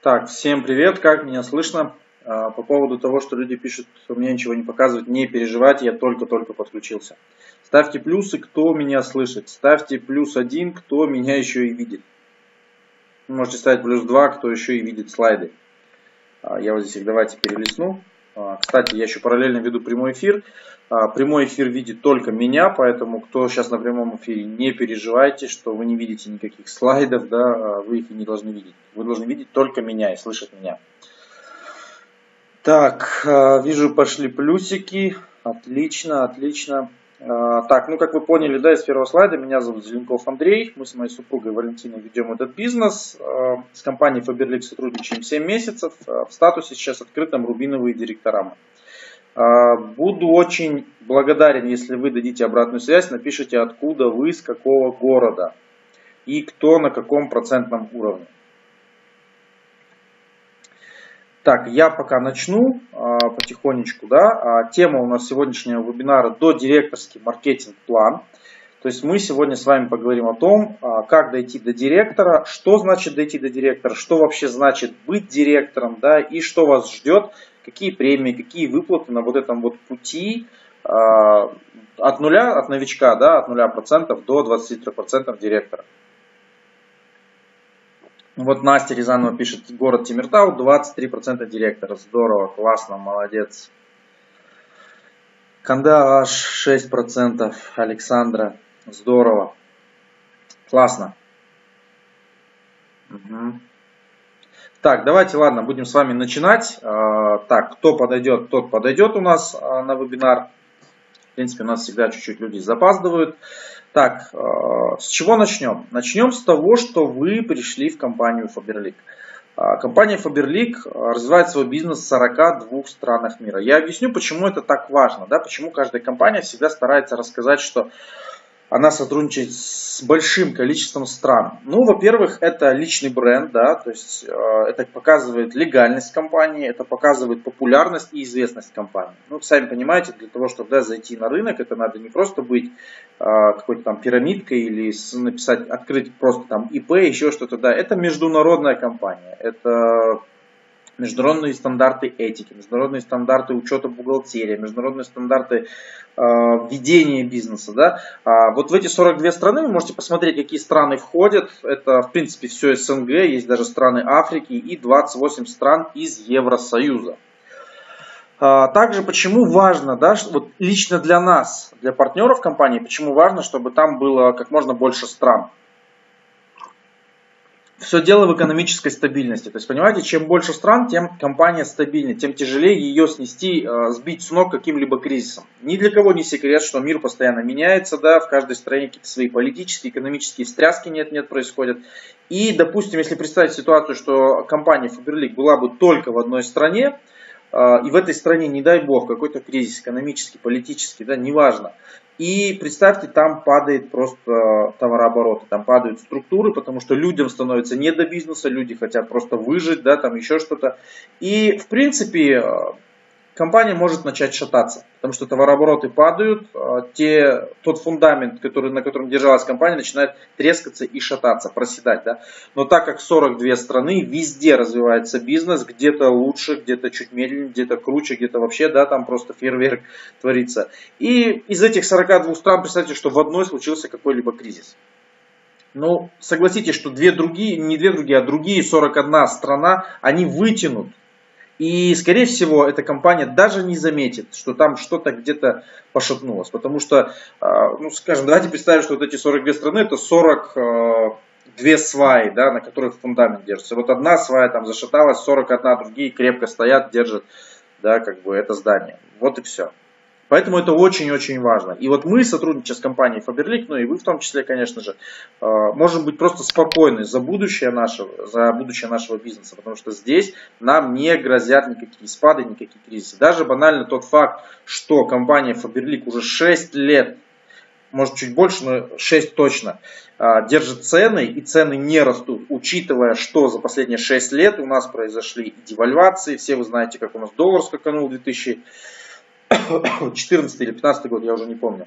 Так, всем привет, как меня слышно? По поводу того, что люди пишут, что мне ничего не показывает, не переживайте, я только-только подключился. Ставьте плюсы, кто меня слышит. Ставьте +1, кто меня еще и видит. Можете ставить +2, кто еще и видит слайды. Я вот здесь их давайте перелистну. Кстати, я еще параллельно веду прямой эфир. Прямой эфир видит только меня, поэтому кто сейчас на прямом эфире, не переживайте, что вы не видите никаких слайдов, да, вы их и не должны видеть. Вы должны видеть только меня и слышать меня. Так, вижу, пошли плюсики. Отлично, отлично. Так, ну как вы поняли, да, из первого слайда, меня зовут Зеленков Андрей. Мы с моей супругой Валентиной ведем этот бизнес. С компанией Faberlic сотрудничаем 7 месяцев. В статусе сейчас открытом рубиновые директора. Буду очень благодарен, если вы дадите обратную связь, напишите, откуда вы, с какого города и кто на каком процентном уровне. Так, я пока начну потихонечку, да. Тема у нас сегодняшнего вебинара – додиректорский маркетинг-план. То есть мы сегодня с вами поговорим о том, как дойти до директора, что значит дойти до директора, что вообще значит быть директором, да, и что вас ждет, какие премии, какие выплаты на вот этом вот пути от нуля, от новичка, да, от 0% до 23% директора. Вот Настя Рязанова пишет, город Темиртау, 23% директора. Здорово, классно, молодец. Канда аж 6%, Александра, здорово, классно. Угу. Так, давайте, ладно, будем с вами начинать. Так, кто подойдет, тот подойдет у нас на вебинар. В принципе, у нас всегда чуть-чуть люди запаздывают. Так, с чего начнем? Начнем с того, что вы пришли в компанию Faberlic. Компания Faberlic развивает свой бизнес в 42 странах мира. Я объясню, почему это так важно. Да? Почему каждая компания всегда старается рассказать, что она сотрудничает с большим количеством стран. Ну, во-первых, это личный бренд, да, то есть это показывает легальность компании, это показывает популярность и известность компании. Ну, сами понимаете, для того, чтобы зайти на рынок, это надо не просто быть какой-то там пирамидкой или написать, открыть просто там ИП, еще что-то, да. Это международная компания, это международные стандарты этики, международные стандарты учета бухгалтерии, международные стандарты ведения бизнеса. Да? Вот в эти 42 страны вы можете посмотреть, какие страны входят. Это, в принципе, все СНГ, есть даже страны Африки и 28 стран из Евросоюза. Также почему важно, да, вот лично для нас, для партнеров компании, почему важно, чтобы там было как можно больше стран. Все дело в экономической стабильности. То есть, понимаете, чем больше стран, тем компания стабильнее, тем тяжелее ее снести, сбить с ног каким-либо кризисом. Ни для кого не секрет, что мир постоянно меняется, да, в каждой стране какие-то свои политические, экономические встряски нет-нет происходят. И, допустим, если представить ситуацию, что компания Faberlic была бы только в одной стране, и в этой стране, не дай бог, какой-то кризис экономический, политический, да, неважно. И представьте, там падает просто товарооборот, там падают структуры, потому что людям становится не до бизнеса, люди хотят просто выжить, да, там еще что-то. И, в принципе, компания может начать шататься, потому что товарообороты падают, тот фундамент, на котором держалась компания, начинает трескаться и шататься, проседать. Да? Но так как 42 страны, везде развивается бизнес, где-то лучше, где-то чуть медленнее, где-то круче, где-то вообще, да, там просто фейерверк творится. И из этих 42 стран, представьте, что в одной случился какой-либо кризис. Ну, согласитесь, что другие 41 страна, они вытянут. И, скорее всего, эта компания даже не заметит, что там что-то где-то пошатнулось. Потому что, ну, скажем, давайте представим, что вот эти 42 страны, это 42 сваи, да, на которых фундамент держится. Вот одна свая там зашаталась, 41 другие крепко стоят, держат, да, как бы это здание. Вот и все. Поэтому это очень-очень важно. И вот мы, сотрудничая с компанией Faberlic, ну и вы в том числе, конечно же, можем быть просто спокойны за будущее нашего бизнеса, потому что здесь нам не грозят никакие спады, никакие кризисы. Даже банально тот факт, что компания Faberlic уже 6 лет, может чуть больше, но 6 точно, держит цены, и цены не растут, учитывая, что за последние 6 лет у нас произошли девальвации. Все вы знаете, как у нас доллар скаканул в 2014 или 2015 год, я уже не помню.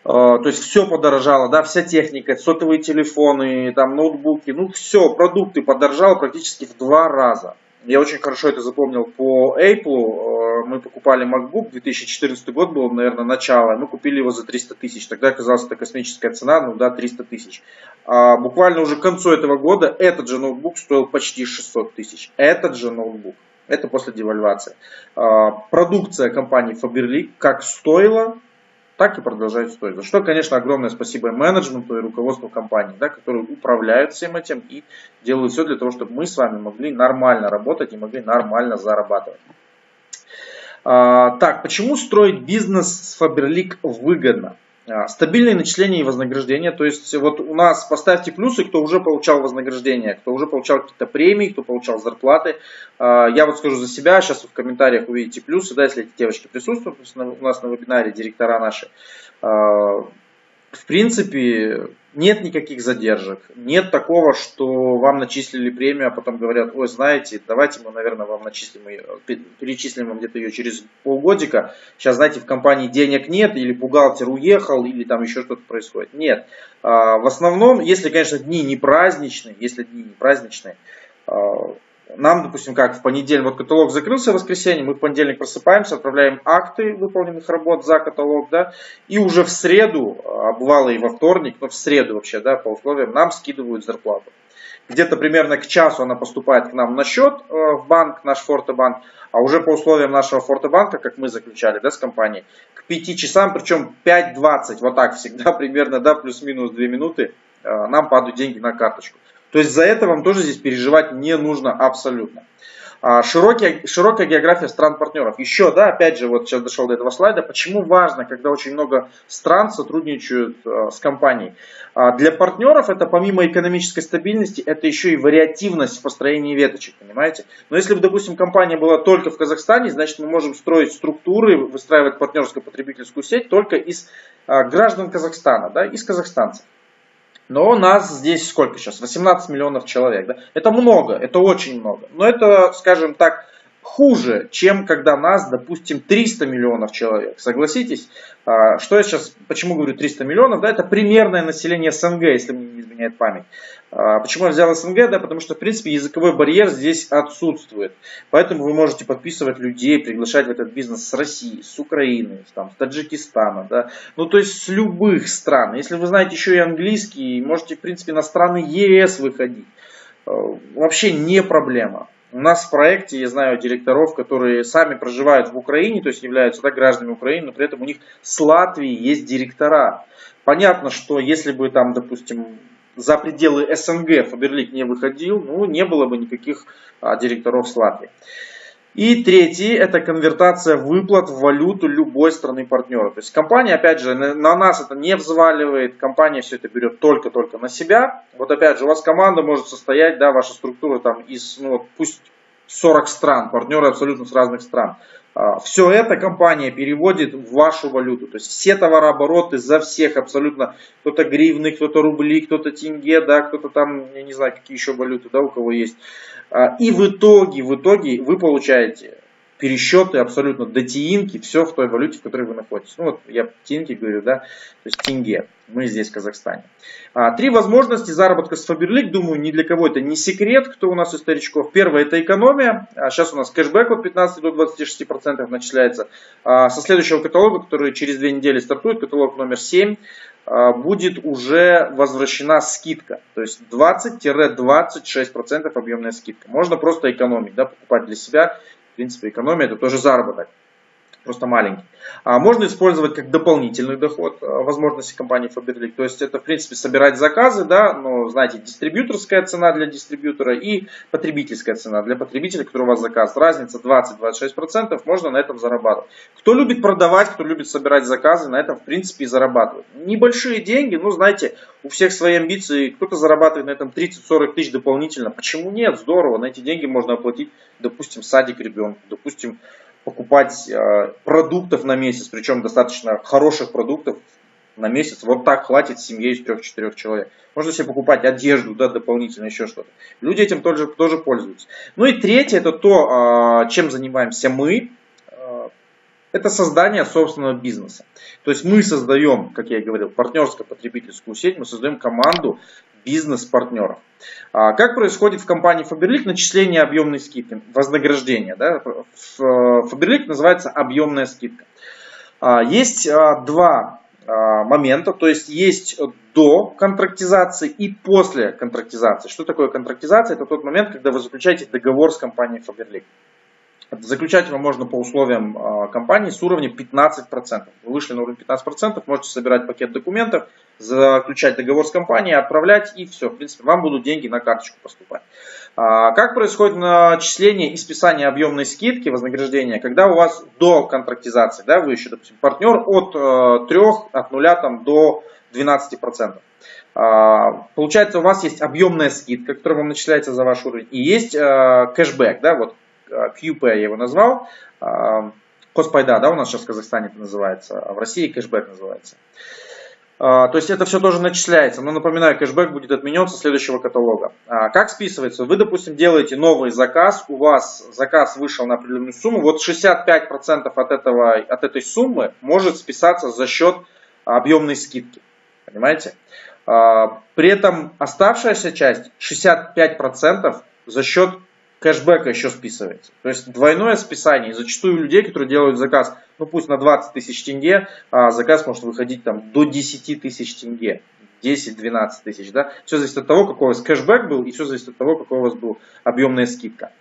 То есть все подорожало, да, вся техника, сотовые телефоны, там, ноутбуки, ну все, продукты подорожало практически в 2 раза. Я очень хорошо это запомнил по Apple. Мы покупали MacBook, 2014 год был, наверное, начало. Мы купили его за 300 тысяч. Тогда казалось, это космическая цена, ну да, 300 тысяч. А буквально уже к концу этого года этот же ноутбук стоил почти 600 тысяч. Этот же ноутбук. Это после девальвации. Продукция компании Faberlic как стоила, так и продолжает стоить. За что, конечно, огромное спасибо и менеджменту, и руководству компании, да, которые управляют всем этим и делают все для того, чтобы мы с вами могли нормально работать и могли нормально зарабатывать. Так, почему строить бизнес с Faberlic выгодно? Стабильные начисления и вознаграждения. То есть вот у нас поставьте плюсы, кто уже получал вознаграждение, кто уже получал какие-то премии, кто получал зарплаты. Я вот скажу за себя, сейчас вы в комментариях увидите плюсы, да, если эти девочки присутствуют у нас на вебинаре, директора наши. В принципе, нет никаких задержек, нет такого, что вам начислили премию, а потом говорят: ой, знаете, давайте мы, наверное, вам начислим ее, перечислим вам где-то ее через полгодика. Сейчас, знаете, в компании денег нет, или бухгалтер уехал, или там еще что-то происходит. Нет. В основном, если, конечно, дни не праздничные, нам, допустим, как в понедельник, вот каталог закрылся в воскресенье, мы в понедельник просыпаемся, отправляем акты выполненных работ за каталог, да, и уже в среду, а бывало и во вторник, но в среду вообще, да, по условиям, нам скидывают зарплату. Где-то примерно к часу она поступает к нам на счет в банк, наш Фортебанк, а уже по условиям нашего Фортебанка, как мы заключали, да, с компанией, к 5 часам, причем 5:20, вот так всегда примерно, да, плюс-минус 2 минуты, нам падают деньги на карточку. То есть за это вам тоже здесь переживать не нужно абсолютно. Широкая география стран-партнеров. Еще, да, опять же, вот сейчас дошел до этого слайда. Почему важно, когда очень много стран сотрудничают с компанией? Для партнеров это помимо экономической стабильности, это еще и вариативность в построении веточек, понимаете? Но если бы, допустим, компания была только в Казахстане, значит мы можем строить структуры, выстраивать партнерскую потребительскую сеть только из граждан Казахстана, да, из казахстанцев. Но у нас здесь сколько сейчас? 18 миллионов человек. Да? Это много, это очень много. Но это, скажем так, хуже, чем когда нас, допустим, 300 миллионов человек. Согласитесь? Что я сейчас, почему говорю 300 миллионов? Да, это примерное население СНГ, если мне не изменяет память. Почему я взял СНГ? Да, потому что, в принципе, языковой барьер здесь отсутствует. Поэтому вы можете подписывать людей, приглашать в этот бизнес с России, с Украины, там, с Таджикистана. Да? Ну, то есть с любых стран. Если вы знаете еще и английский, можете, в принципе, на страны ЕС выходить. Вообще не проблема. У нас в проекте, я знаю директоров, которые сами проживают в Украине, то есть являются, да, гражданами Украины, но при этом у них с Латвии есть директора. Понятно, что если бы там, допустим, за пределы СНГ Faberlic не выходил, ну, не было бы никаких директоров с Латвии. И третий, это конвертация выплат в валюту любой страны партнера. То есть компания, опять же, на нас это не взваливает, компания все это берет только-только на себя. Вот опять же, у вас команда может состоять, да, ваша структура там из, ну, пусть 40 стран, партнеры абсолютно с разных стран. Все это компания переводит в вашу валюту. То есть все товарообороты за всех абсолютно. Кто-то гривны, кто-то рубли, кто-то тенге, да, кто-то там, я не знаю, какие еще валюты, да, у кого есть. И в итоге вы получаете пересчеты абсолютно до тиинки, все в той валюте, в которой вы находитесь. Ну вот я тиинки говорю, да, то есть тенге. Мы здесь в Казахстане. 3 возможности заработка с Faberlic, думаю, ни для кого это не секрет, кто у нас из старичков. Первое — это экономия. Сейчас у нас кэшбэк от 15 до 26% начисляется. Со следующего каталога, который через 2 недели стартует, каталог номер 7, будет уже возвращена скидка. То есть 20-26% объемная скидка. Можно просто экономить, да, покупать для себя. В принципе, экономия — это тоже заработок, просто маленький. Можно использовать как дополнительный доход возможности компании Faberlic. То есть это, в принципе, собирать заказы, да, но, знаете, дистрибьюторская цена для дистрибьютора и потребительская цена для потребителя, который у вас заказ. Разница 20-26%, можно на этом зарабатывать. Кто любит продавать, кто любит собирать заказы, на этом, в принципе, и зарабатывает. Небольшие деньги, ну, знаете, у всех свои амбиции. Кто-то зарабатывает на этом 30-40 тысяч дополнительно. Почему нет? Здорово. На эти деньги можно оплатить, допустим, садик ребенку, допустим, покупать продуктов на месяц, причем достаточно хороших продуктов на месяц. Вот так хватит семье из 3-4 человек. Можно себе покупать одежду, да, дополнительно, еще что-то. Люди этим тоже пользуются. Ну и третье, это то, чем занимаемся мы. Это создание собственного бизнеса. То есть мы создаем, как я и говорил, партнерско-потребительскую сеть, мы создаем команду бизнес-партнеров. Как происходит в компании Faberlic начисление объемной скидки, вознаграждение? Да? В Faberlic называется объемная скидка. Есть два момента, то есть есть до контрактизации и после контрактизации. Что такое контрактизация? Это тот момент, когда вы заключаете договор с компанией Faberlic. Заключать его можно по условиям компании с уровня 15%. Вы вышли на уровень 15%, можете собирать пакет документов, заключать договор с компанией, отправлять и все. В принципе, вам будут деньги на карточку поступать. Как происходит начисление и списание объемной скидки, вознаграждения, когда у вас до контрактизации, да, вы еще, допустим, партнер от 0 там, до 12%. Получается, у вас есть объемная скидка, которая вам начисляется за ваш уровень, и есть кэшбэк, да, вот. QP я его назвал, Коспайда, да, у нас сейчас в Казахстане это называется, а в России кэшбэк называется. То есть это все тоже начисляется, но напоминаю, кэшбэк будет отменен со следующего каталога. Как списывается? Вы, допустим, делаете новый заказ, у вас заказ вышел на определенную сумму, вот 65% от этой суммы может списаться за счет объемной скидки, понимаете? При этом оставшаяся часть, 65% за счет кэшбэка еще списывается. То есть двойное списание. И зачастую у людей, которые делают заказ, ну пусть на 20 тысяч тенге, заказ может выходить там до 10 тысяч тенге. 10-12 тысяч. Да? Все зависит от того, какой у вас кэшбэк был, и все зависит от того, какой у вас была объемная скидка.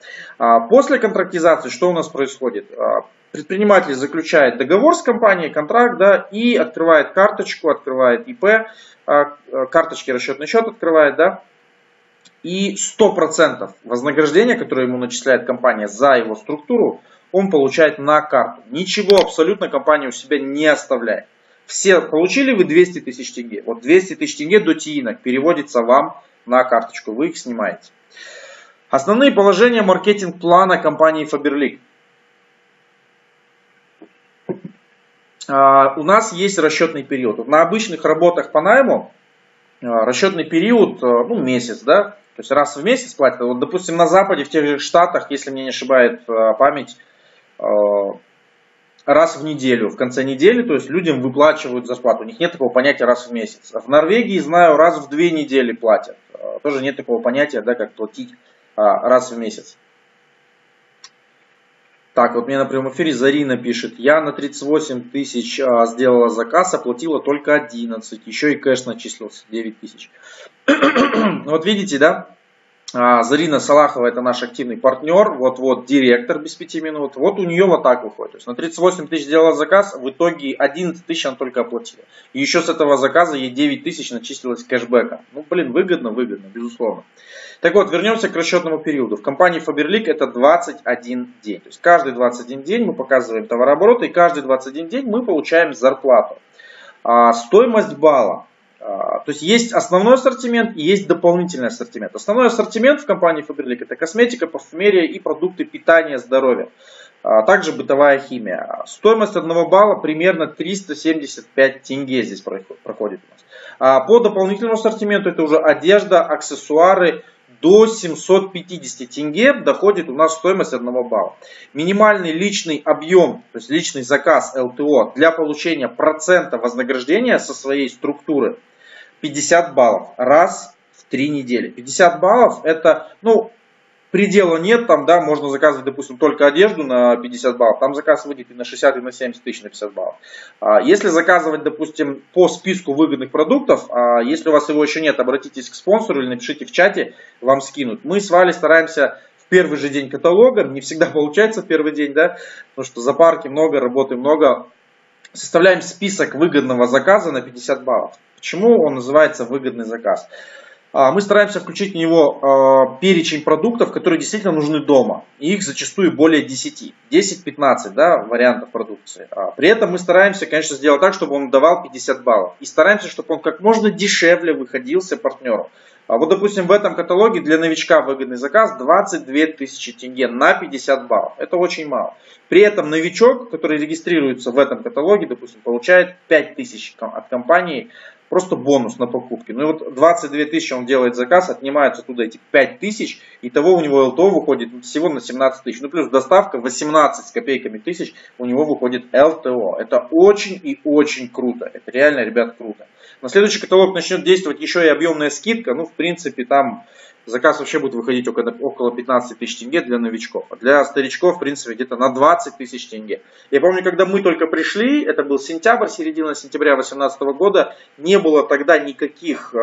После контрактизации что у нас происходит? Предприниматель заключает договор с компанией, контракт, да, и открывает карточку, открывает ИП, карточки, расчетный счет открывает, да. И 100% вознаграждения, которое ему начисляет компания за его структуру, он получает на карту. Ничего абсолютно компания у себя не оставляет. Все получили вы 200 тысяч тенге. Вот 200 тысяч тенге до тиинок переводится вам на карточку. Вы их снимаете. Основные положения маркетинг-плана компании Faberlic. У нас есть расчетный период. На обычных работах по найму расчетный период, ну, месяц, да. То есть раз в месяц платят. Вот, допустим, на Западе, в тех же Штатах, если мне не ошибает память, раз в неделю, в конце недели, то есть людям выплачивают зарплату. У них нет такого понятия раз в месяц. В Норвегии, знаю, раз в 2 недели платят. Тоже нет такого понятия, да, как платить раз в месяц. Так, вот мне на прямом эфире Зарина пишет: я на 38 тысяч сделала заказ, оплатила только 11, еще и кэш начислился 9 тысяч. Вот видите, да, Зарина Салахова — это наш активный партнер, вот директор без 5 минут, вот у нее вот так выходит. То есть на 38 тысяч сделала заказ, в итоге 11 тысяч она только оплатила. И еще с этого заказа ей 9 тысяч начислилось кэшбэка. Ну, блин, выгодно, безусловно. Так вот, вернемся к расчетному периоду. В компании Faberlic это 21 день. То есть каждый 21 день мы показываем товарооборот, и каждый 21 день мы получаем зарплату. Стоимость балла. То есть есть основной ассортимент и есть дополнительный ассортимент. Основной ассортимент в компании Faberlic — это косметика, парфюмерия и продукты питания, здоровья. Также бытовая химия. Стоимость 1 балла примерно 375 тенге здесь проходит у нас. По дополнительному ассортименту это уже одежда, аксессуары. До 750 тенге доходит у нас стоимость 1 балла. Минимальный личный объем, то есть личный заказ ЛТО для получения процента вознаграждения со своей структуры 50 баллов раз в 3 недели. 50 баллов это, ну, предела нет, там, да, можно заказывать, допустим, только одежду на 50 баллов, там заказ выйдет и на 60, и на 70 тысяч на 50 баллов. Если заказывать, допустим, по списку выгодных продуктов, если у вас его еще нет, обратитесь к спонсору или напишите в чате, вам скинут. Мы с Валей стараемся в первый же день каталога, не всегда получается в первый день, да, потому что запарки много, работы много. Составляем список выгодного заказа на 50 баллов. Почему он называется выгодный заказ? Мы стараемся включить в него перечень продуктов, которые действительно нужны дома. И их зачастую более 10. 10-15, да, вариантов продукции. При этом мы стараемся, конечно, сделать так, чтобы он давал 50 баллов. И стараемся, чтобы он как можно дешевле выходился партнеру. Вот, допустим, в этом каталоге для новичка выгодный заказ 22 тысячи тенге на 50 баллов. Это очень мало. При этом новичок, который регистрируется в этом каталоге, допустим, получает 5 тысяч от компании просто бонус на покупки. Ну и вот 22 тысячи он делает заказ, отнимаются оттуда эти 5 тысяч, итого у него ЛТО выходит всего на 17 тысяч. Ну плюс доставка 18 с копейками тысяч у него выходит ЛТО. Это очень и очень круто. Это реально, ребят, круто. На следующий каталог начнет действовать еще и объемная скидка. Ну в принципе там заказ вообще будет выходить около 15 тысяч тенге для новичков. А для старичков, в принципе, где-то на 20 тысяч тенге. Я помню, когда мы только пришли, это был сентябрь, середина сентября 2018 года, не было тогда никаких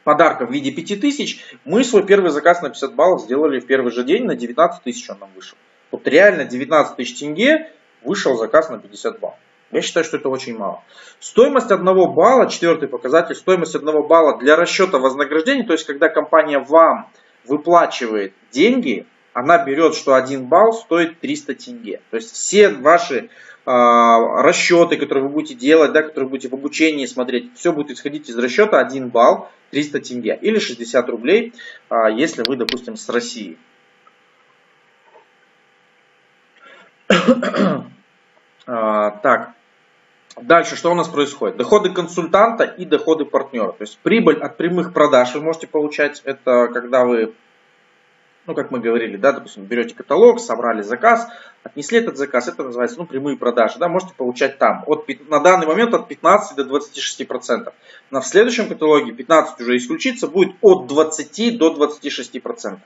подарков в виде 5 тысяч. Мы свой первый заказ на 50 баллов сделали в первый же день, на 19 тысяч он нам вышел. Вот реально 19 тысяч тенге вышел заказ на 50 баллов. Я считаю, что это очень мало. Стоимость 1 балла, четвертый показатель, стоимость 1 балла для расчета вознаграждения, то есть когда компания вам выплачивает деньги, она берет, что 1 балл стоит 300 тенге. То есть все ваши расчеты, которые вы будете делать, да, которые будете в обучении смотреть, все будет исходить из расчета 1 балл 300 тенге или 60 рублей, если вы, допустим, с России. Так, дальше что у нас происходит? Доходы консультанта и доходы партнера. То есть прибыль от прямых продаж вы можете получать. Это когда вы, ну как мы говорили, да, допустим, берете каталог, собрали заказ, отнесли этот заказ, это называется, ну, прямые продажи, да, можете получать там. На данный момент от 15 до 26%. В следующем каталоге 15 уже исключится, будет от 20 до 26%.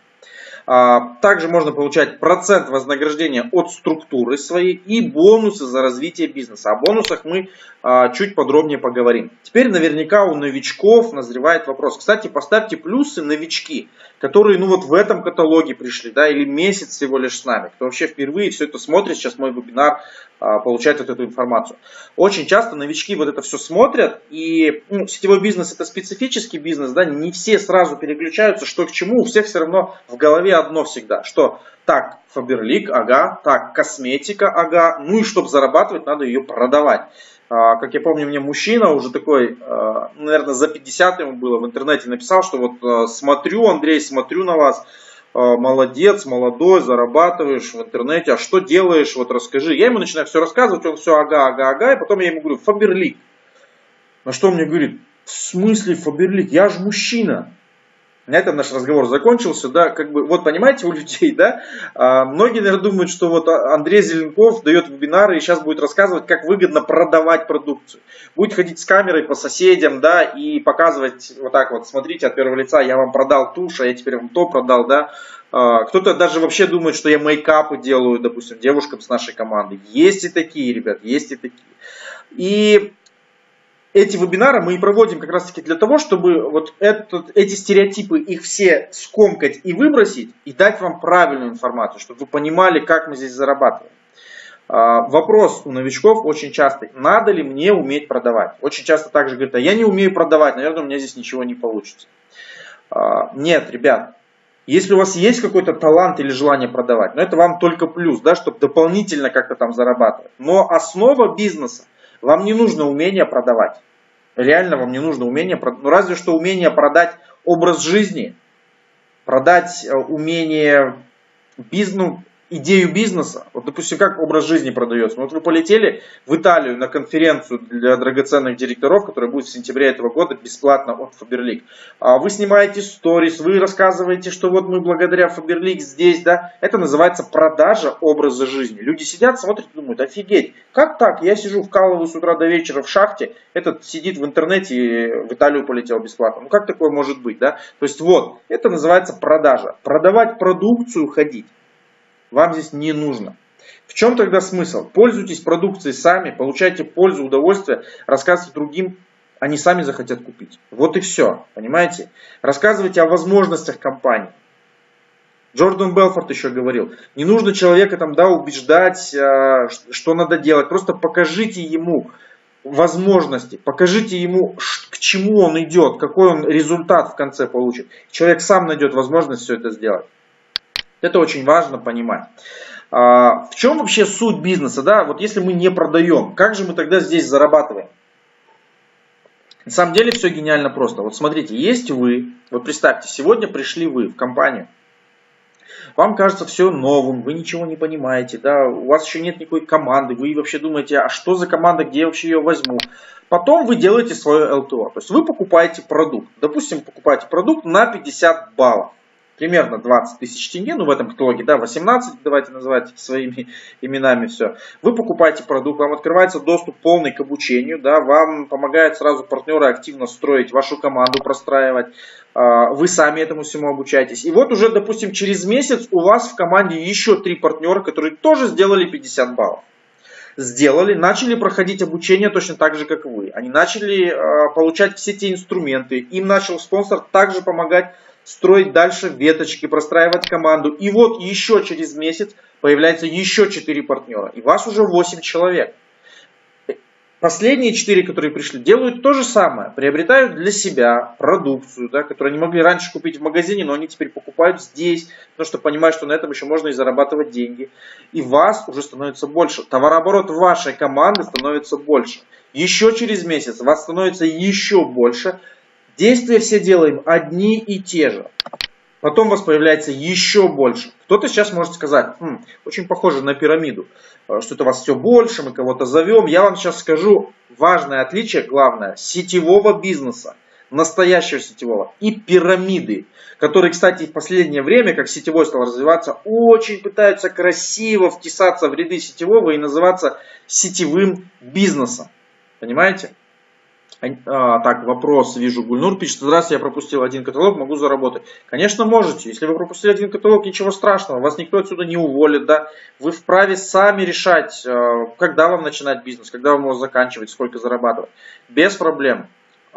Также можно получать процент вознаграждения от структуры своей и бонусы за развитие бизнеса. О бонусах мы чуть подробнее поговорим. Теперь наверняка у новичков назревает вопрос. Кстати, поставьте плюсы новички, которые ну вот в этом каталоге пришли, да, или месяц всего лишь с нами. Кто вообще впервые все это смотрит, сейчас мой вебинар, получает вот эту информацию. Очень часто новички вот это все смотрят, и сетевой бизнес это специфический бизнес, да, не все сразу переключаются, что к чему, у всех все равно в голове одно всегда, что так, Faberlic, ага, так, косметика, ага, ну и чтобы зарабатывать, надо ее продавать. Как я помню, мне мужчина уже такой, наверное, за 50 ему было, в интернете написал, что вот смотрю, Андрей, смотрю на вас, молодец, молодой, зарабатываешь в интернете, а что делаешь, вот расскажи. Я ему начинаю все рассказывать, он все ага, и потом я ему говорю, Faberlic. На что он мне говорит, в смысле Faberlic, я же мужчина. На этом наш разговор закончился, да, как бы, вот понимаете, у людей, да, многие, наверное, думают, что вот Андрей Зеленков дает вебинары и сейчас будет рассказывать, как выгодно продавать продукцию. Будет ходить с камерой по соседям, да, и показывать вот так вот, смотрите, от первого лица, я вам продал тушь, а я теперь вам то продал, да. Кто-то даже вообще думает, что я мейкапы делаю, допустим, девушкам с нашей команды. Есть и такие, ребят, есть и такие. И эти вебинары мы и проводим как раз таки для того, чтобы вот эти стереотипы, их все скомкать и выбросить, и дать вам правильную информацию, чтобы вы понимали, как мы здесь зарабатываем. Вопрос у новичков очень частый, надо ли мне уметь продавать? Очень часто также говорят, а я не умею продавать, наверное, у меня здесь ничего не получится. Нет, ребят, если у вас есть какой-то талант или желание продавать, но это вам только плюс, да, чтобы дополнительно как-то там зарабатывать. Но основа бизнеса, вам не нужно умение продавать. Реально вам не нужно умение продать. Ну разве что умение продать образ жизни, продать умение идею бизнеса. Вот, допустим, как образ жизни продается. Вот вы полетели в Италию на конференцию для драгоценных директоров, которая будет в сентябре этого года бесплатно от Faberlic. Вы снимаете сторис, вы рассказываете, что вот мы благодаря Faberlic здесь, да. Это называется продажа образа жизни. Люди сидят, смотрят и думают, офигеть, как так? Я сижу вкалываю с утра до вечера в шахте, этот сидит в интернете и в Италию полетел бесплатно. Ну как такое может быть, да? То есть вот, это называется продажа. Продавать продукцию, ходить вам здесь не нужно. В чем тогда смысл? Пользуйтесь продукцией сами, получайте пользу, удовольствие, рассказывайте другим, они сами захотят купить. Вот и все, понимаете? Рассказывайте о возможностях компании. Джордан Белфорд еще говорил, не нужно человека там, да, убеждать, что надо делать, просто покажите ему возможности, покажите ему, к чему он идет, какой он результат в конце получит. Человек сам найдет возможность все это сделать. Это очень важно понимать. В чем вообще суть бизнеса? Да? Вот если мы не продаем, как же мы тогда здесь зарабатываем? На самом деле все гениально просто. Вот смотрите, есть вы, вот представьте, сегодня пришли вы в компанию. Вам кажется все новым, вы ничего не понимаете, да, у вас еще нет никакой команды, вы вообще думаете, а что за команда, где я вообще ее возьму. Потом вы делаете свое ЛТО, то есть вы покупаете продукт, допустим, покупаете продукт на 50 баллов. Примерно 20 тысяч тенге, ну в этом каталоге, да, 18, давайте называть своими именами все. Вы покупаете продукт, вам открывается доступ полный к обучению, да, вам помогают сразу партнеры активно строить, вашу команду простраивать, вы сами этому всему обучаетесь. И вот уже, допустим, через месяц у вас в команде еще 3 партнера, которые тоже сделали 50 баллов. Сделали, начали проходить обучение точно так же, как вы. Они начали получать все те инструменты, им начал спонсор также помогать строить дальше веточки, простраивать команду. И вот еще через месяц появляется еще 4 партнера. И вас уже 8 человек. Последние 4, которые пришли, делают то же самое. Приобретают для себя продукцию, да, которую они могли раньше купить в магазине, но они теперь покупают здесь, потому что понимают, что на этом еще можно и зарабатывать деньги. И вас уже становится больше. Товарооборот вашей команды становится больше. Еще через месяц вас становится еще больше. Действия все делаем одни и те же. Потом у вас появляется еще больше. Кто-то сейчас может сказать, очень похоже на пирамиду, что это у вас все больше, мы кого-то зовем. Я вам сейчас скажу важное отличие, главное, сетевого бизнеса, настоящего сетевого и пирамиды, которые, кстати, в последнее время, как сетевой стал развиваться, очень пытаются красиво втесаться в ряды сетевого и называться сетевым бизнесом. Понимаете? Так, вопрос, вижу, Гульнур пишет, здравствуйте, я пропустил один каталог, могу заработать. Конечно, можете, если вы пропустили один каталог, ничего страшного, вас никто отсюда не уволит, да, вы вправе сами решать, когда вам начинать бизнес, когда вам его заканчивать, сколько зарабатывать, без проблем.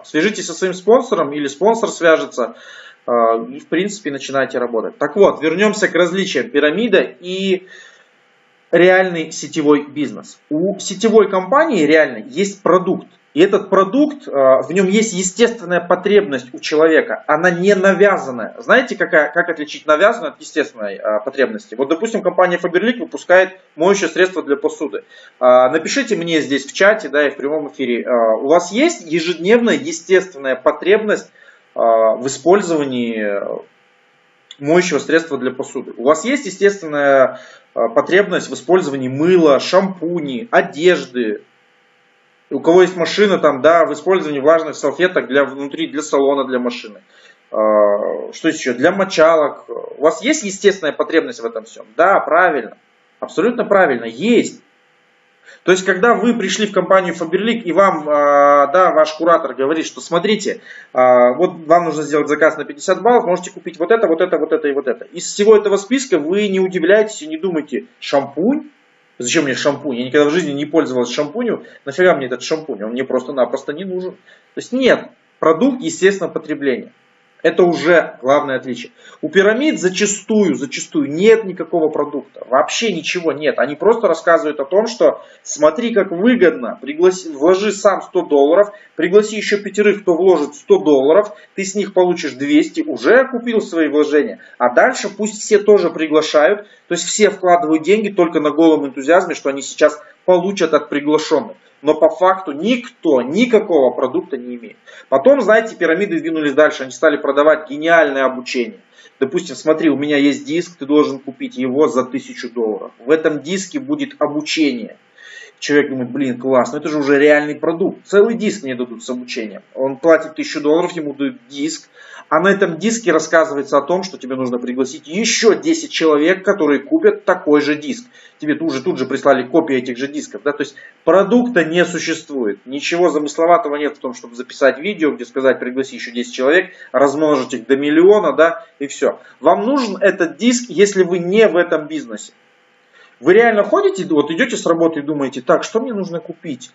Свяжитесь со своим спонсором или спонсор свяжется и, в принципе, начинайте работать. Так вот, вернемся к различиям пирамида и реальный сетевой бизнес. У сетевой компании реально есть продукт. И этот продукт, в нем есть естественная потребность у человека, она не навязанная. Знаете, как отличить навязанную от естественной потребности? Вот, допустим, компания Faberlic выпускает моющее средство для посуды. Напишите мне здесь в чате, да, и в прямом эфире, у вас есть ежедневная естественная потребность в использовании моющего средства для посуды? У вас есть естественная потребность в использовании мыла, шампуней, одежды? У кого есть машина, там, да, в использовании влажных салфеток внутри для салона, для машины. Что еще? Для мочалок. У вас есть естественная потребность в этом всем? Да, правильно. Абсолютно правильно. Есть. То есть, когда вы пришли в компанию Faberlic и вам, да, ваш куратор говорит, что смотрите, вот вам нужно сделать заказ на 50 баллов, можете купить вот это, вот это, вот это и вот это. Из всего этого списка вы не удивляетесь и не думаете, шампунь? Зачем мне шампунь? Я никогда в жизни не пользовался шампунем. Нафига мне этот шампунь? Он мне просто-напросто не нужен. То есть нет, продукт естественного потребления. Это уже главное отличие. У пирамид зачастую нет никакого продукта. Вообще ничего нет. Они просто рассказывают о том, что смотри, как выгодно. Вложи сам 100 долларов, пригласи еще 5, кто вложит 100 долларов, ты с них получишь 200, уже купил свои вложения. А дальше пусть все тоже приглашают. То есть все вкладывают деньги только на голом энтузиазме, что они сейчас получат от приглашенных. Но по факту никто никакого продукта не имеет. Потом, знаете, пирамиды двинулись дальше. Они стали продавать гениальное обучение. Допустим, смотри, у меня есть диск, ты должен купить его за 1000 долларов. В этом диске будет обучение. Человек думает, блин, классно, это же уже реальный продукт. Целый диск мне дадут с обучением. Он платит 1000 долларов, ему дают диск. А на этом диске рассказывается о том, что тебе нужно пригласить еще 10 человек, которые купят такой же диск. Тебе тут же прислали копии этих же дисков. Да? То есть продукта не существует. Ничего замысловатого нет в том, чтобы записать видео, где сказать, пригласи еще 10 человек, размножить их до миллиона, да, и все. Вам нужен этот диск, если вы не в этом бизнесе. Вы реально ходите, вот идете с работы и думаете, так, что мне нужно купить?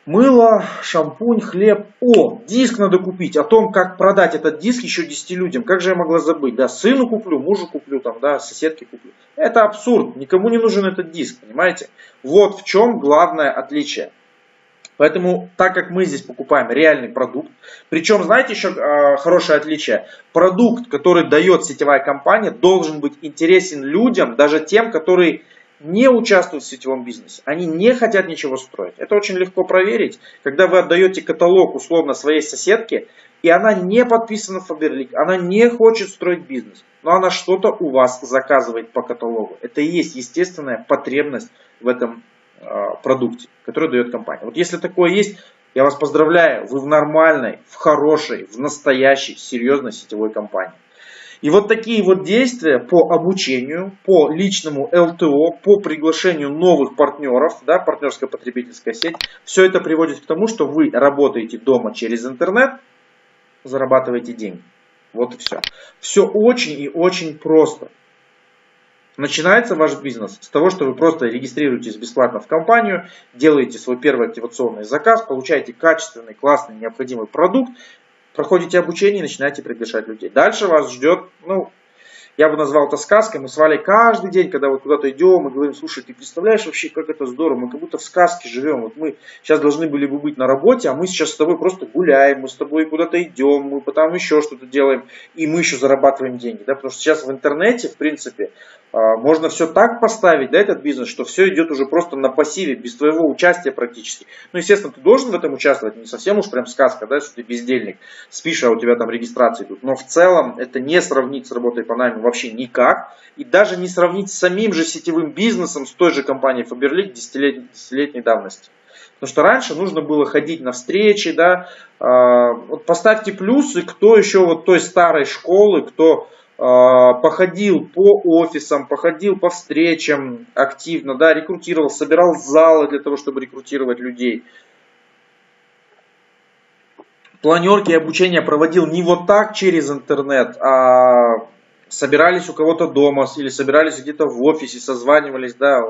Мыло, шампунь, хлеб. О, диск надо купить. О том, как продать этот диск еще 10 людям. Как же я могла забыть? Да, сыну куплю, мужу куплю, там, да, соседке куплю. Это абсурд. Никому не нужен этот диск, понимаете? Вот в чем главное отличие. Поэтому, так как мы здесь покупаем реальный продукт, причем, знаете, еще хорошее отличие. Продукт, который дает сетевая компания, должен быть интересен людям, даже тем, которые не участвуют в сетевом бизнесе. Они не хотят ничего строить. Это очень легко проверить. Когда вы отдаете каталог условно своей соседке, и она не подписана в Faberlic, она не хочет строить бизнес, но она что-то у вас заказывает по каталогу. Это и есть естественная потребность в этом продукте, который дает компания. Вот если такое есть, я вас поздравляю, вы в нормальной, в хорошей, в настоящей, серьезной сетевой компании. И вот такие вот действия по обучению, по личному ЛТО, по приглашению новых партнеров, да, партнерская потребительская сеть, все это приводит к тому, что вы работаете дома через интернет, зарабатываете деньги. Вот и все. Все очень и очень просто. Начинается ваш бизнес с того, что вы просто регистрируетесь бесплатно в компанию, делаете свой первый активационный заказ, получаете качественный, классный, необходимый продукт, проходите обучение и начинаете приглашать людей. Дальше вас ждет, я бы назвал это сказкой. Мы с Валей каждый день, когда вот куда-то идем, мы говорим: слушай, ты представляешь вообще, как это здорово, мы как будто в сказке живем. Вот мы сейчас должны были бы быть на работе, а мы сейчас с тобой просто гуляем, мы с тобой куда-то идем, мы потом еще что-то делаем, и мы еще зарабатываем деньги. Да? Потому что сейчас в интернете, в принципе, можно все так поставить, да, этот бизнес, что все идет уже просто на пассиве, без твоего участия практически. Естественно, ты должен в этом участвовать, не совсем уж прям сказка, да, что ты бездельник, спишь, а у тебя там регистрации идут. Но в целом это не сравнить с работой по найму вообще никак. И даже не сравнить с самим же сетевым бизнесом, с той же компанией Faberlic десятилетней давности. Потому что раньше нужно было ходить на встречи, да, вот поставьте плюсы, кто еще вот той старой школы, кто походил по офисам, походил по встречам активно, да, рекрутировал, собирал залы для того, чтобы рекрутировать людей. Планерки и обучение проводил не вот так через интернет, а собирались у кого-то дома или собирались где-то в офисе, созванивались, да.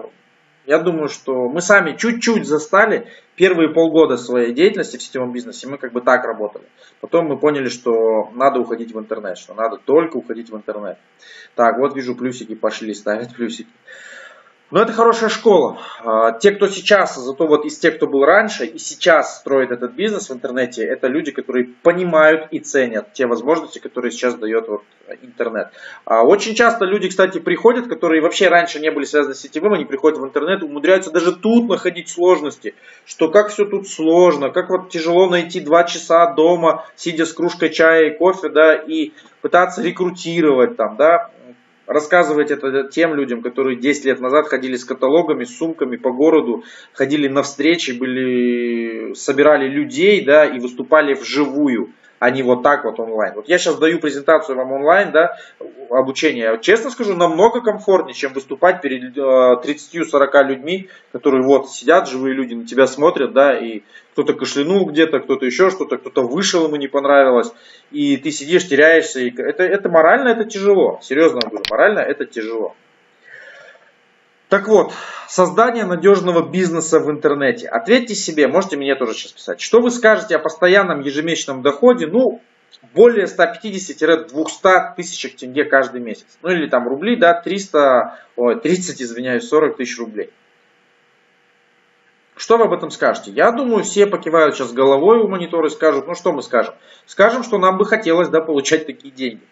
Я думаю, что мы сами чуть-чуть застали первые полгода своей деятельности в сетевом бизнесе, мы как бы так работали. Потом мы поняли, что надо уходить в интернет, что надо только уходить в интернет. Так, вот вижу, плюсики пошли, ставят плюсики. Но это хорошая школа. Те, кто сейчас, зато вот из тех, кто был раньше и сейчас строит этот бизнес в интернете, это люди, которые понимают и ценят те возможности, которые сейчас дает вот интернет. Очень часто люди, кстати, приходят, которые вообще раньше не были связаны с сетевым, они приходят в интернет, умудряются даже тут находить сложности, что как все тут сложно, как вот тяжело найти 2 часа дома, сидя с кружкой чая и кофе, да, и пытаться рекрутировать там, да. Рассказывать это тем людям, которые 10 лет назад ходили с каталогами, с сумками по городу, ходили на встречи, собирали людей, да, и выступали вживую, а не вот так вот онлайн. Вот я сейчас даю презентацию вам онлайн, да, обучение. Честно скажу, намного комфортнее, чем выступать перед 30-40 людьми, которые вот сидят, живые люди на тебя смотрят, да, и кто-то кашлянул где-то, кто-то еще что-то, кто-то вышел, ему не понравилось, и ты сидишь, теряешься. И это морально, это тяжело. Серьезно говорю, морально это тяжело. Так вот, создание надежного бизнеса в интернете. Ответьте себе, можете мне тоже сейчас писать, что вы скажете о постоянном ежемесячном доходе, более 150-200 тысяч тенге каждый месяц. Или там рубли, да, 40 тысяч рублей. Что вы об этом скажете? Я думаю, все покивают сейчас головой у монитора и скажут, что мы скажем? Скажем, что нам бы хотелось, да, получать такие деньги.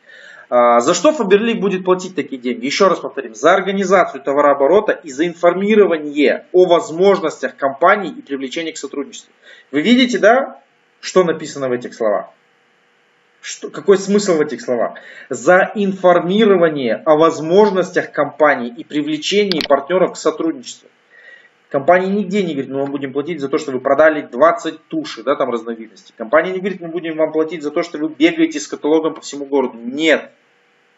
За что Faberlic будет платить такие деньги? Еще раз повторим, за организацию товарооборота и за информирование о возможностях компании и привлечение к сотрудничеству. Вы видите, да, что написано в этих словах? Какой смысл в этих словах? За информирование о возможностях компании и привлечении партнеров к сотрудничеству. Компания нигде не говорит, мы вам будем платить за то, что вы продали 20 туши, да, там разновидностей. Компания не говорит, мы будем вам платить за то, что вы бегаете с каталогом по всему городу. Нет.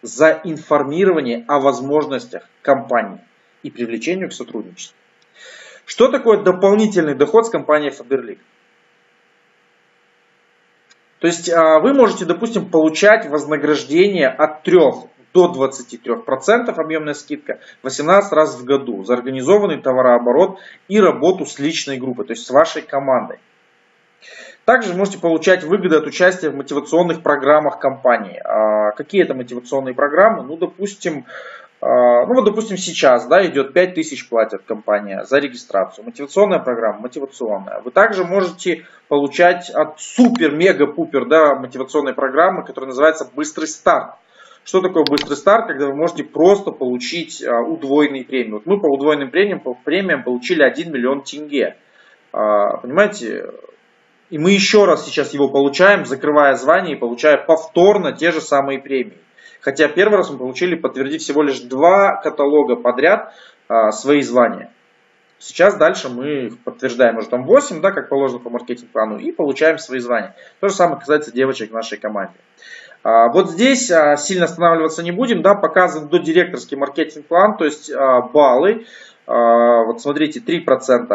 За информирование о возможностях компании и привлечению к сотрудничеству. Что такое дополнительный доход с компанией Faberlic? То есть вы можете, допустим, получать вознаграждение от 3 до 23% объемная скидка 18 раз в году за организованный товарооборот и работу с личной группой, то есть с вашей командой. Также можете получать выгоды от участия в мотивационных программах компании. Какие это мотивационные программы? Допустим, сейчас, да, идет 5000 платят компания за регистрацию. Мотивационная программа, мотивационная. Вы также можете получать от супер-мега-пупер, да, мотивационной программы, которая называется «Быстрый старт». Что такое быстрый старт? Когда вы можете просто получить удвоенные премии. Вот мы по удвоенным премиям получили 1 миллион тенге. Понимаете, И мы еще раз сейчас его получаем, закрывая звание и получая повторно те же самые премии. Хотя первый раз мы получили, подтвердив всего лишь 2 каталога подряд свои звания. Сейчас дальше мы их подтверждаем уже там 8, да, как положено по маркетинг-плану, и получаем свои звания. То же самое касается девочек в нашей команде. Вот здесь сильно останавливаться не будем, да, показываем додиректорский маркетинг-план, то есть баллы. Вот смотрите, 3%.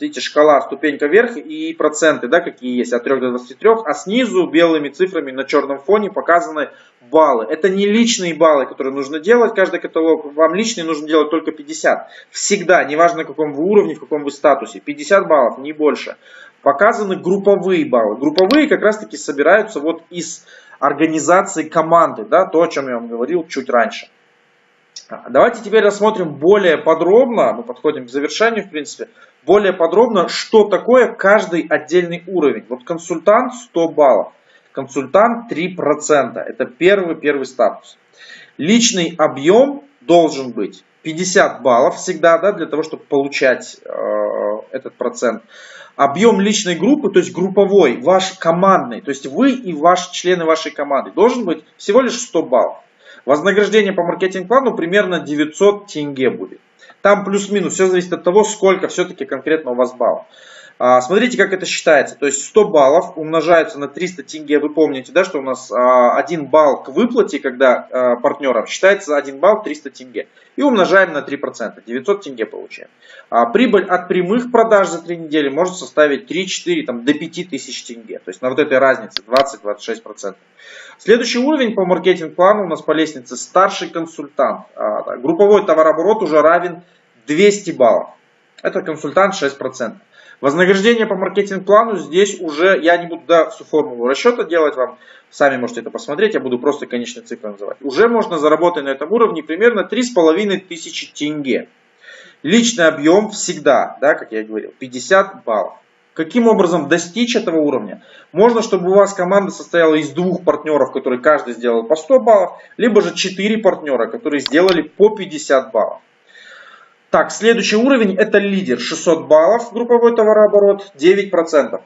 Видите, шкала, ступенька вверх и проценты, да, какие есть, от 3 до 23, а снизу белыми цифрами на черном фоне показаны баллы. Это не личные баллы, которые нужно делать, каждый каталог, вам личные нужно делать только 50. Всегда, неважно на каком вы уровне, в каком вы статусе, 50 баллов, не больше. Показаны групповые баллы. Групповые как раз таки собираются вот из организации команды, да, то, о чем я вам говорил чуть раньше. Давайте теперь рассмотрим более подробно, мы подходим к завершению в принципе, более подробно, что такое каждый отдельный уровень. Вот консультант 100 баллов, консультант 3%, это первый статус. Личный объем должен быть 50 баллов всегда, да, для того, чтобы получать этот процент. Объем личной группы, то есть групповой, ваш командный, то есть вы и ваши члены вашей команды, должен быть всего лишь 100 баллов. Вознаграждение по маркетинг-плану примерно 900 тенге будет. Там плюс-минус, все зависит от того, сколько все-таки конкретно у вас баллов. Смотрите, как это считается. То есть 100 баллов умножаются на 300 тенге. Вы помните, да, что у нас 1 балл к выплате, когда партнерам считается 1 балл 300 тенге. И умножаем на 3%. 900 тенге получаем. Прибыль от прямых продаж за 3 недели может составить 3-4 до 5000 тенге. То есть на вот этой разнице 20-26%. Следующий уровень по маркетинг-плану у нас по лестнице старший консультант. Групповой товарооборот уже равен 200 баллов. Это консультант 6%. Вознаграждение по маркетинг-плану здесь уже, я не буду всю формулу расчета делать вам, сами можете это посмотреть, я буду просто конечные цифры называть. Уже можно заработать на этом уровне примерно 3500 тенге. Личный объем всегда, да, как я и говорил, 50 баллов. Каким образом достичь этого уровня? Можно, чтобы у вас команда состояла из 2 партнеров, которые каждый сделал по 100 баллов, либо же 4 партнера, которые сделали по 50 баллов. Так, следующий уровень это лидер. 600 баллов, групповой товарооборот, 9%.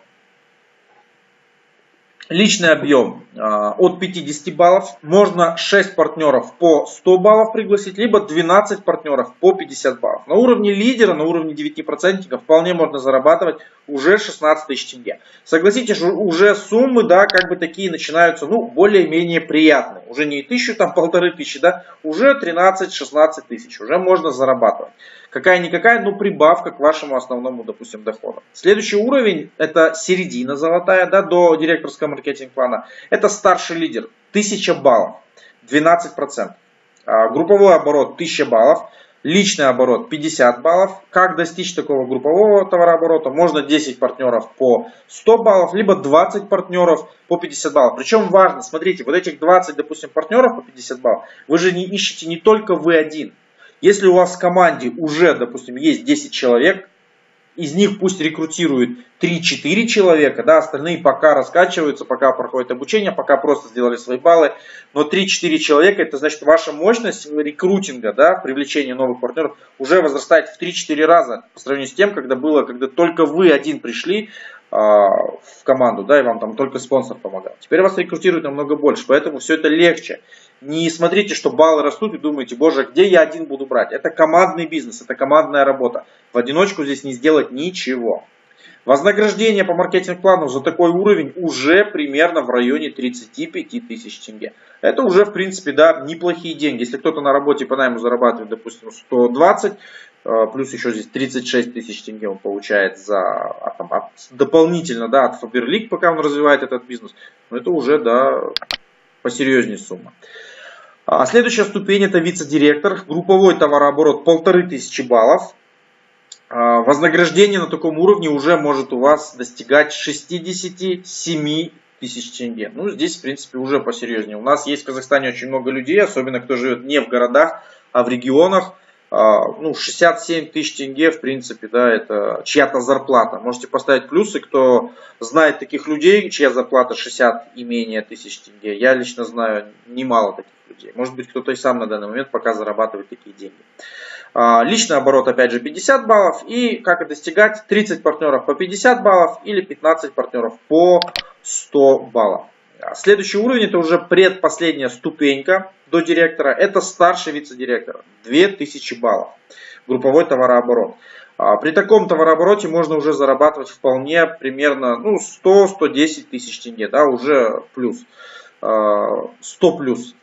Личный объем от 50 баллов. Можно 6 партнеров по 100 баллов пригласить, либо 12 партнеров по 50 баллов. На уровне лидера, на уровне 9% вполне можно зарабатывать уже 16 тысяч тенге. Согласитесь, уже суммы, да, как бы такие начинаются, ну, более-менее приятные. Уже не 1000, там 1500, да, уже 13-16 тысяч. Уже можно зарабатывать. Какая-никакая, но прибавка к вашему основному, допустим, доходу. Следующий уровень, это середина золотая, да, до директорского маркетинг-плана. Это старший лидер, 1000 баллов, 12%. Групповой оборот 1000 баллов, личный оборот 50 баллов. Как достичь такого группового товарооборота? Можно 10 партнеров по 100 баллов, либо 20 партнеров по 50 баллов. Причем важно, смотрите, вот этих 20, допустим, партнеров по 50 баллов, вы же не ищете не только вы один. Если у вас в команде уже, допустим, есть 10 человек, из них пусть рекрутируют 3-4 человека, да, остальные пока раскачиваются, пока проходит обучение, пока просто сделали свои баллы, но 3-4 человека, это значит ваша мощность рекрутинга, да, привлечения новых партнеров уже возрастает в 3-4 раза по сравнению с тем, когда только вы один пришли в команду, да, и вам там только спонсор помогал. Теперь вас рекрутируют намного больше, поэтому все это легче. Не смотрите, что баллы растут и думаете, боже, где я один буду брать? Это командный бизнес, это командная работа. В одиночку здесь не сделать ничего. Вознаграждение по маркетинг-плану за такой уровень уже примерно в районе 35 тысяч тенге. Это уже, в принципе, да, неплохие деньги. Если кто-то на работе по найму зарабатывает, допустим, 120, плюс еще здесь 36 тысяч тенге он получает дополнительно, да, от Faberlic, пока он развивает этот бизнес. Но это уже, да, посерьезнее сумма. Следующая ступень это вице-директор. Групповой товарооборот 1500 баллов. Вознаграждение на таком уровне уже может у вас достигать 67 тысяч тенге. Ну, здесь, в принципе, уже посерьезнее. У нас есть в Казахстане очень много людей, особенно кто живет не в городах, а в регионах. ну, 67 тысяч тенге, в принципе, да, это чья-то зарплата. Можете поставить плюсы, кто знает таких людей, чья зарплата 60 и менее тысяч тенге. Я лично знаю немало таких людей. Может быть, кто-то и сам на данный момент пока зарабатывает такие деньги. Личный оборот, опять же, 50 баллов. И как это достигать? 30 партнеров по 50 баллов или 15 партнеров по 100 баллов. Следующий уровень, это уже предпоследняя ступенька до директора, это старший вице-директор, 2000 баллов, групповой товарооборот. При таком товарообороте можно уже зарабатывать вполне примерно 100-110 тысяч тенге, да, уже плюс, 100 плюс,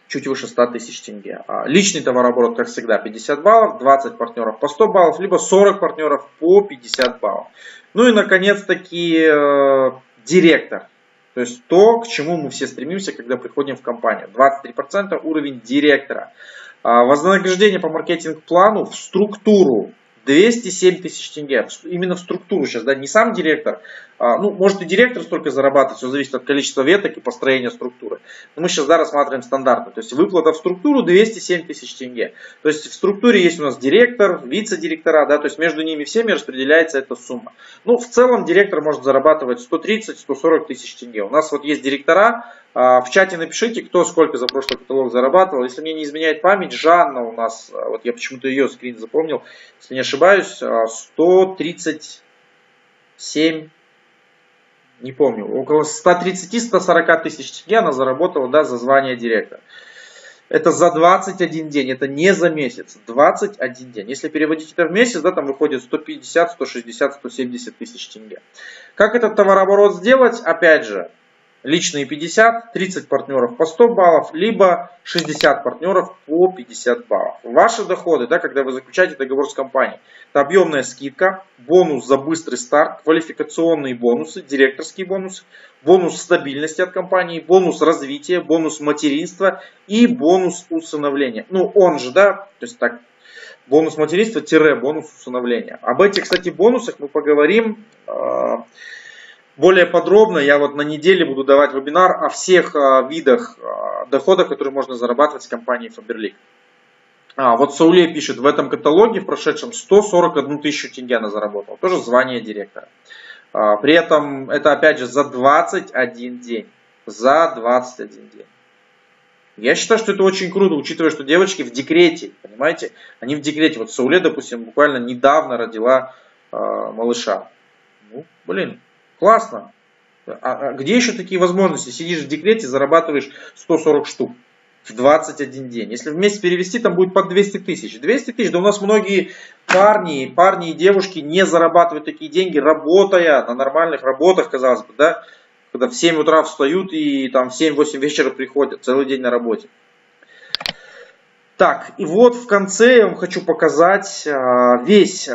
чуть выше 100 тысяч тенге. Личный товарооборот, как всегда, 50 баллов, 20 партнеров по 100 баллов, либо 40 партнеров по 50 баллов. Ну и, наконец-таки, директор. То есть то, к чему мы все стремимся, когда приходим в компанию. 23% уровень директора. Вознаграждение по маркетинг-плану в структуру 207 тысяч тенге. Именно в структуру сейчас, да, не сам директор. Ну, может и директор столько зарабатывать, все зависит от количества веток и построения структуры. Но мы сейчас, да, рассматриваем стандартно. То есть выплата в структуру 207 тысяч тенге. То есть в структуре есть у нас директор, вице-директора, да, то есть между ними всеми распределяется эта сумма. Ну, в целом директор может зарабатывать 130-140 тысяч тенге. У нас вот есть директора. В чате напишите, кто сколько за прошлый каталог зарабатывал. Если мне не изменяет память, Жанна у нас, вот я почему-то ее скрин запомнил, если не ошибаюсь, 137, не помню, около 130-140 тысяч тенге она заработала, да, за звание директора. Это за 21 день, это не за месяц, 21 день. Если переводить это в месяц, да, там выходит 150, 160, 170 тысяч тенге. Как этот товарооборот сделать? Опять же, личные 50, 30 партнеров по 100 баллов, либо 60 партнеров по 50 баллов. Ваши доходы, да, когда вы заключаете договор с компанией, это объемная скидка, бонус за быстрый старт, квалификационные бонусы, директорские бонусы, бонус стабильности от компании, бонус развития, бонус материнства и бонус усыновления. Ну, он же, да, то есть так, бонус материнства – бонус усыновления. Об этих, кстати, бонусах мы поговорим более подробно. Я вот на неделе буду давать вебинар о всех видах доходов, которые можно зарабатывать с компанией Faberlic. Вот Сауле пишет, в этом каталоге в прошедшем 141 тысячу тенге она заработала. Тоже звание директора. При этом это опять же за 21 день. За 21 день. Я считаю, что это очень круто, учитывая, что девочки в декрете, понимаете? Они в декрете. Вот Сауле, допустим, буквально недавно родила малыша. Ну, блин. Классно. А где еще такие возможности? Сидишь в декрете, зарабатываешь 140 штук в 21 день. Если вместе перевести, там будет под 200 тысяч. 200 тысяч, да у нас многие парни и девушки не зарабатывают такие деньги, работая на нормальных работах, казалось бы, да? Когда в 7 утра встают и там в 7-8 вечера приходят, целый день на работе. Так, и вот в конце я вам хочу показать весь,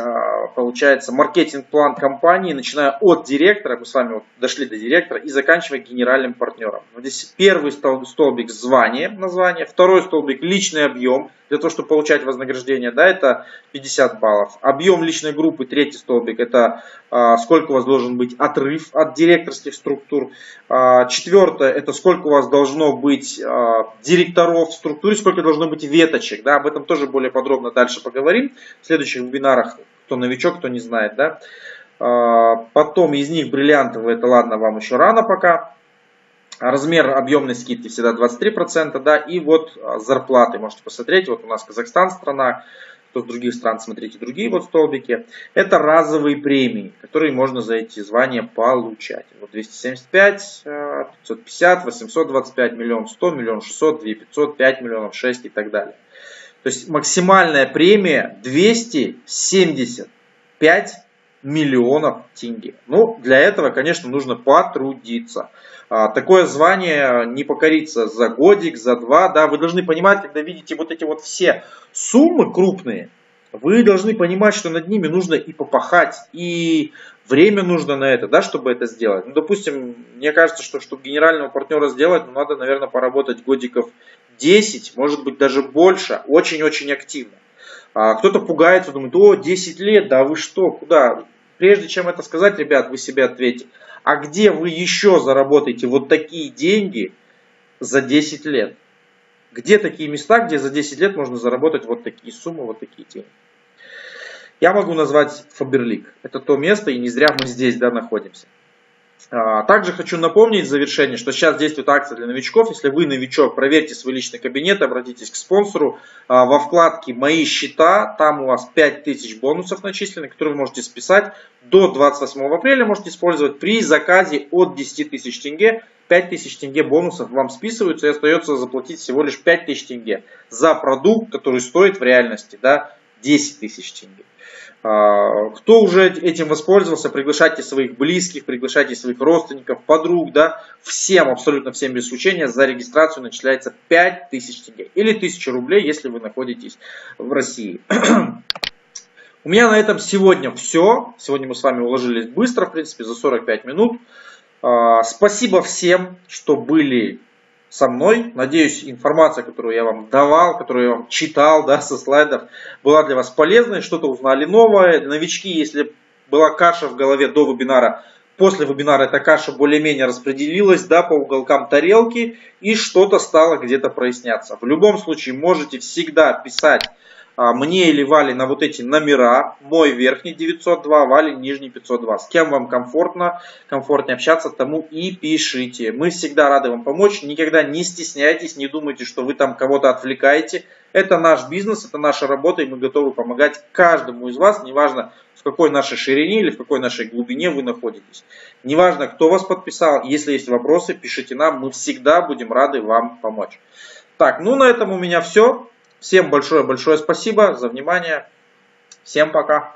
получается, маркетинг-план компании, начиная от директора, мы с вами вот дошли до директора, и заканчивая генеральным партнером. Вот здесь первый столбик звание, название, второй столбик личный объем, для того, чтобы получать вознаграждение, да, это 50 баллов. Объем личной группы, третий столбик, это сколько у вас должен быть отрыв от директорских структур. Четвертое, это сколько у вас должно быть директоров в структуре, сколько должно быть веточек. Да, об этом тоже более подробно дальше поговорим в следующих вебинарах, кто новичок, кто не знает. Да. Потом из них бриллиантовые, это ладно, вам еще рано пока. Размер объемной скидки всегда 23%, да, и вот зарплаты, можете посмотреть, вот у нас Казахстан страна, кто с других стран, смотрите другие вот столбики. Это разовые премии, которые можно за эти звания получать. Вот 275, 550, 825, миллион 100, миллион 600, 2 500, 5 миллионов 6 и так далее. То есть максимальная премия 275 миллионов тенге. Ну, для этого, конечно, нужно потрудиться. Такое звание не покорится за годик, за два. Да, вы должны понимать, когда видите вот эти вот все суммы крупные, вы должны понимать, что над ними нужно и попахать, и время нужно на это, да, чтобы это сделать. Ну, допустим, мне кажется, что чтобы генерального партнера сделать, ну, надо, наверное, поработать годиков 10, может быть, даже больше, очень-очень активно. Кто-то пугается, думает, о, 10 лет, да вы что, куда? Прежде чем это сказать, ребят, вы себе ответьте, а где вы еще заработаете вот такие деньги за 10 лет? Где такие места, где за 10 лет можно заработать вот такие суммы, вот такие деньги? Я могу назвать Faberlic. Это то место, и не зря мы здесь, да, находимся. Также хочу напомнить в завершение, что сейчас действует акция для новичков. Если вы новичок, проверьте свой личный кабинет, обратитесь к спонсору. Во вкладке «Мои счета», там у вас 5000 бонусов начислены, которые вы можете списать. До 28 апреля можете использовать при заказе от 10 тысяч тенге. 5000 тенге бонусов вам списываются и остается заплатить всего лишь 5000 тенге за продукт, который стоит в реальности, да, 10 тысяч тенге. Кто уже этим воспользовался, приглашайте своих близких, приглашайте своих родственников, подруг, да, всем, абсолютно всем без исключения, за регистрацию начисляется 5000 тенге или 1000 рублей, если вы находитесь в России. У меня на этом сегодня все. Сегодня мы с вами уложились быстро, в принципе, за 45 минут. Спасибо всем, что были со мной. Надеюсь, информация, которую я вам давал, которую я вам читал, да, со слайдов, была для вас полезной, что-то узнали новое. Новички, если была каша в голове до вебинара, после вебинара эта каша более-менее распределилась, да, по уголкам тарелки, и что-то стало где-то проясняться. В любом случае, можете всегда писать мне или Вале на вот эти номера. Мой верхний 902, Вале нижний 502. С кем вам комфортнее общаться, тому и пишите. Мы всегда рады вам помочь. Никогда не стесняйтесь, не думайте, что вы там кого-то отвлекаете. Это наш бизнес, это наша работа, и мы готовы помогать каждому из вас, неважно в какой нашей ширине или в какой нашей глубине вы находитесь. Неважно, кто вас подписал, если есть вопросы, пишите нам, мы всегда будем рады вам помочь. Так, ну на этом у меня все. Всем большое-большое спасибо за внимание. Всем пока.